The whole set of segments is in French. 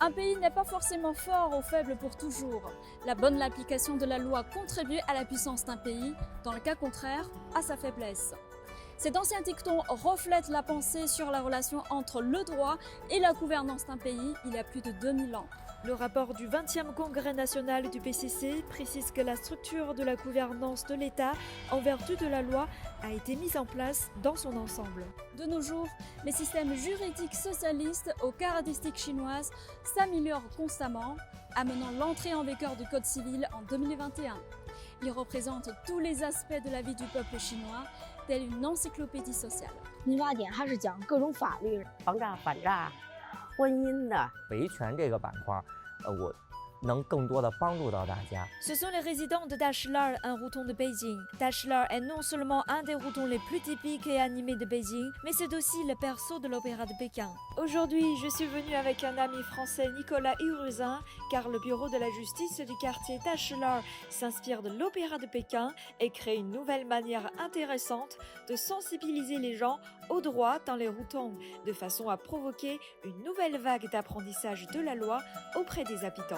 Un pays n'est pas forcément fort ou faible pour toujours. La bonne application de la loi contribue à la puissance d'un pays, dans le cas contraire, à sa faiblesse. Cet ancien dicton reflète la pensée sur la relation entre le droit et la gouvernance d'un pays il y a plus de 2000 ans. Le rapport du 20e Congrès national du PCC précise que la structure de la gouvernance de l'État, en vertu de la loi, a été mise en place dans son ensemble. De nos jours, les systèmes juridiques socialistes aux caractéristiques chinoises s'améliorent constamment, amenant l'entrée en vigueur du Code civil en 2021. Il représente tous les aspects de la vie du peuple chinois, telle une encyclopédie sociale. 民法典它是讲各种法律，防诈、反诈、婚姻的维权这个板块，我能更多的帮助到大家。 Ce sont les résidents de Dashlar, un routon de Beijing. Dashlar est non seulement un des routons les plus typiques et animés de Beijing, mais c'est aussi le berceau de l'opéra de Pékin. Aujourd'hui, je suis venue avec un ami français, Nicolas Huruzin, car le bureau de la justice du quartier Dashlar s'inspire de l'opéra de Pékin et crée une nouvelle manière intéressante de sensibiliser les gens au droit dans les routons, de façon à provoquer une nouvelle vague d'apprentissage de la loi auprès des habitants.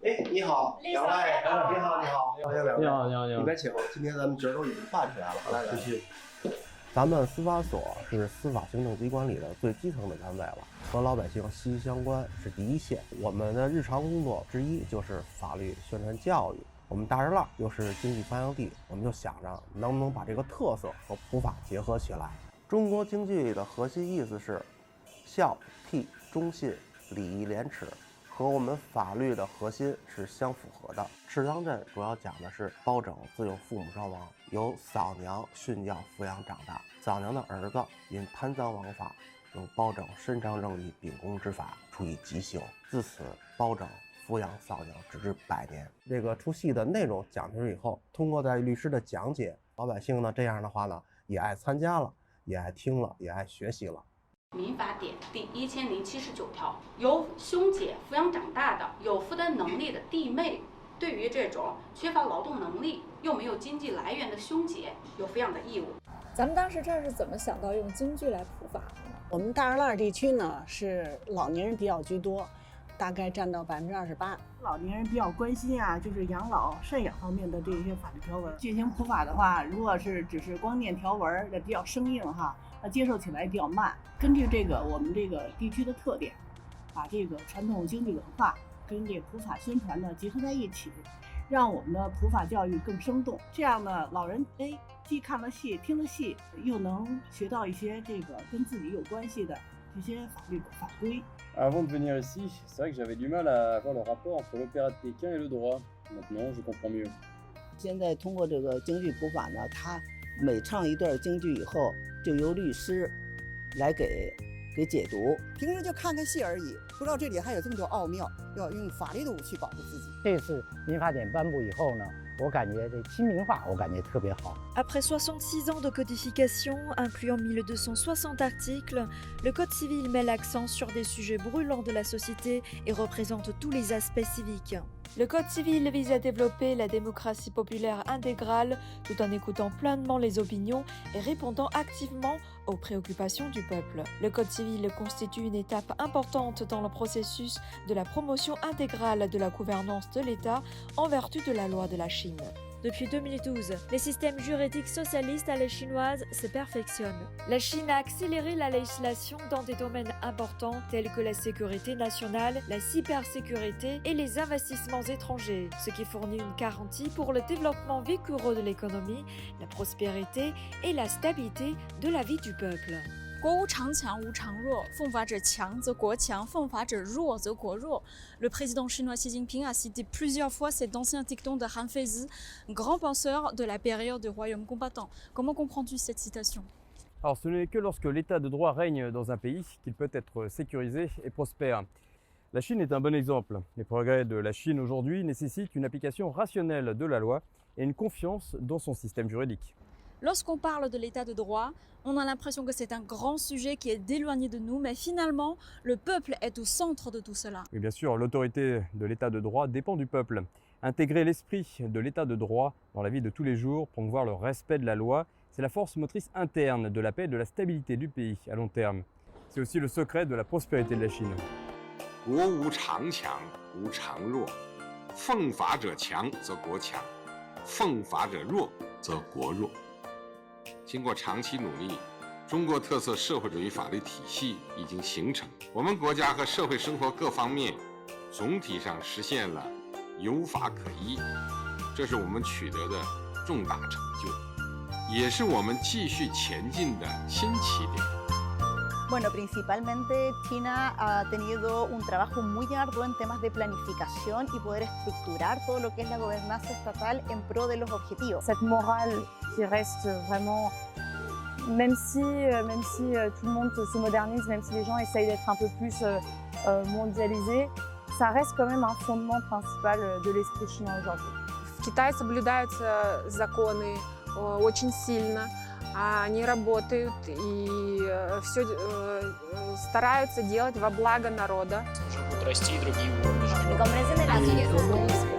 哎，你好，两位，你好，你好，欢迎两位，你好，你好，你好，里边请。今天咱们角儿都已经办起来了，来，继续。咱们司法所是司法行政机关里的最基层的单位了，和老百姓息息相关，是第一线。我们的日常工作之一就是法律宣传教育。我们大栅栏又是经济发祥地，我们就想着能不能把这个特色和普法结合起来。中国经济的核心意思是孝悌忠信礼义廉耻，和我们法律的核心是相符合的。赤江镇主要讲的是包拯自幼父母双亡，由嫂娘训教抚养长大。嫂娘的儿子因贪赃枉法，由包拯伸张正义秉公执法，处以极刑。自此，包拯抚养嫂娘直至100年。这个出戏的内容讲出去以后，通过在律师的讲解，老百姓呢这样的话呢也爱参加了，也爱听了，也爱学习了。民法典第1079条，由兄姐抚养长大的有负担能力的弟妹，对于这种缺乏劳动能力又没有经济来源的兄姐有抚养的义务。咱们当时这是怎么想到用京剧来普法的呢？我们大栅栏地区呢是老年人比较居多，大概占到28%。老年人比较关心啊，就是养老赡养方面的这些法律条文进行普法的话，如果是只是光念条文，也比较生硬哈，接受起来比较慢。根据这个我们这个地区的特点，把这个传统京剧文化跟这普法宣传呢结合在一起，让我们的普法教育更生动。这样呢，老人既看了戏、听了戏，又能学到一些这个跟自己有关系的这些法律法规。Avant de venir ici, c'est vrai que j'avais du mal à voir le rapport entre l'opéra de Pékin et le droit. Maintenant, je comprends mieux. 现在通过这个京剧普法呢，他每唱一段京剧以后，就由律师来给解读。平时就看看戏而已，不知道这里还有这么多奥妙，要用法律的武器保护自己。这次民法典颁布以后呢，我感觉这亲民化，我感觉特别好。Après 66 ans de codification, incluant 1260 articles, le Code civil met l'accent sur des sujets brûlants de la société et représente tous les aspects civiques. Le Code civil vise à développer la démocratie populaire intégrale tout en écoutant pleinement les opinions et répondant activement aux préoccupations du peuple. Le Code civil constitue une étape importante dans le processus de la promotion intégrale de la gouvernance de l'État en vertu de la loi de la Chine. Depuis 2012, les systèmes juridiques socialistes à la chinoise se perfectionnent. La Chine a accéléré la législation dans des domaines importants tels que la sécurité nationale, la cybersécurité et les investissements étrangers, ce qui fournit une garantie pour le développement vigoureux de l'économie, la prospérité et la stabilité de la vie du peuple. 国无常强，无常弱。奉法者强则国强，奉法者弱则国弱。Le président chinois Xi Jinping a cité plusieurs fois cet ancien dicton de Han Feizi, grand penseur de la période du royaume combattant. Comment comprends-tu cette citation? Alors, ce n'est que lorsque l'état de droit règne dans un pays qu'il peut être sécurisé et prospère. La Chine est un bon exemple. Les progrès de la Chine aujourd'hui nécessitent une application rationnelle de la loi et une confiance dans son système juridique. Lorsqu'on parle de l'état de droit, on a l'impression que c'est un grand sujet qui est éloigné de nous, mais finalement, le peuple est au centre de tout cela. Oui, bien sûr, l'autorité de l'état de droit dépend du peuple. Intégrer l'esprit de l'état de droit dans la vie de tous les jours, promouvoir le respect de la loi, c'est la force motrice interne de la paix et de la stabilité du pays à long terme. C'est aussi le secret de la prospérité de la Chine. 国无常强，无常弱，奉法者强则国强，奉法者弱则国弱。经过长期努力，中国特色社会主义法律体系已经形成，我们国家和社会生活各方面总体上实现了有法可依，这是我们取得的重大成就，也是我们继续前进的新起点。 Bueno, principalmente China ha tenido un trabajo muy arduo en temas de planificación y poder estructurar todo lo que es la gobernanza estatal en pro de los objetivos. Cette morale qui reste vraiment, même si tout le monde se modernise, même si les gens essayent d'être un peu plus mondialisés, ça reste quand même un fondement principal de l'esprit chinois aujourd'hui. В Китае соблюдаются законы очень сильно. Они работают и все стараются делать во благо народа. Уже будут расти и другие уровни. La comprensión de las